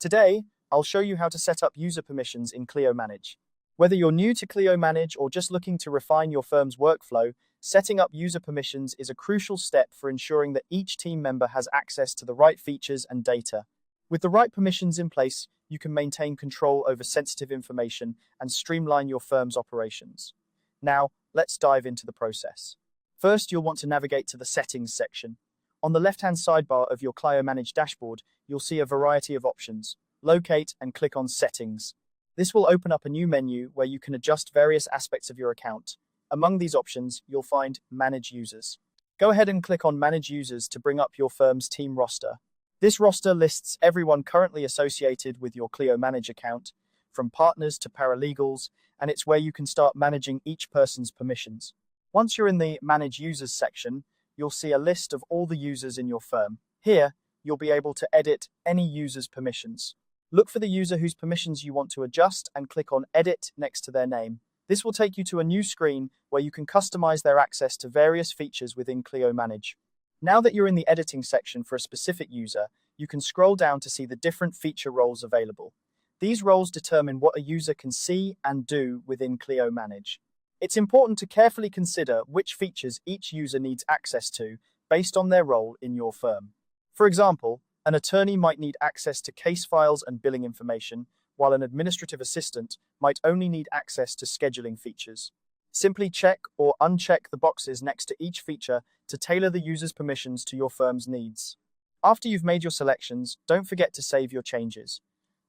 Today, I'll show you how to set up user permissions in Clio Manage. Whether you're new to Clio Manage or just looking to refine your firm's workflow, setting up user permissions is a crucial step for ensuring that each team member has access to the right features and data. With the right permissions in place, you can maintain control over sensitive information and streamline your firm's operations. Now, let's dive into the process. First, you'll want to navigate to the Settings section. On the left-hand sidebar of your Clio Manage dashboard, you'll see a variety of options. Locate and click on Settings. This will open up a new menu where you can adjust various aspects of your account. Among these options, you'll find Manage Users. Go ahead and click on Manage Users to bring up your firm's team roster. This roster lists everyone currently associated with your Clio Manage account, from partners to paralegals, and it's where you can start managing each person's permissions. Once you're in the Manage Users section, you'll see a list of all the users in your firm. Here, you'll be able to edit any user's permissions. Look for the user whose permissions you want to adjust and click on Edit next to their name. This will take you to a new screen where you can customize their access to various features within Clio Manage. Now that you're in the editing section for a specific user, you can scroll down to see the different feature roles available. These roles determine what a user can see and do within Clio Manage. It's important to carefully consider which features each user needs access to based on their role in your firm. For example, an attorney might need access to case files and billing information, while an administrative assistant might only need access to scheduling features. Simply check or uncheck the boxes next to each feature to tailor the user's permissions to your firm's needs. After you've made your selections, don't forget to save your changes.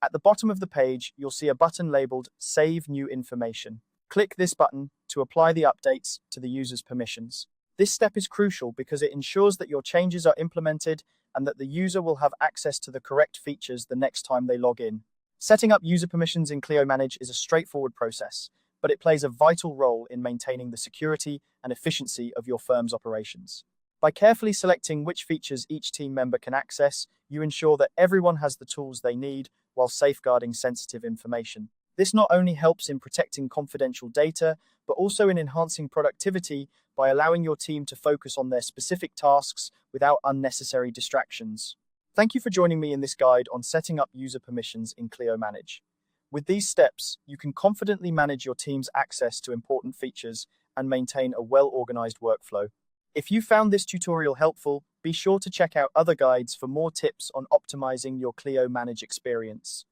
At the bottom of the page, you'll see a button labeled Save New Information. Click this button to apply the updates to the user's permissions. This step is crucial because it ensures that your changes are implemented and that the user will have access to the correct features the next time they log in. Setting up user permissions in Clio Manage is a straightforward process, but it plays a vital role in maintaining the security and efficiency of your firm's operations. By carefully selecting which features each team member can access, you ensure that everyone has the tools they need while safeguarding sensitive information. This not only helps in protecting confidential data, but also in enhancing productivity by allowing your team to focus on their specific tasks without unnecessary distractions. Thank you for joining me in this guide on setting up user permissions in Clio Manage. With these steps, you can confidently manage your team's access to important features and maintain a well-organized workflow. If you found this tutorial helpful, be sure to check out other guides for more tips on optimizing your Clio Manage experience.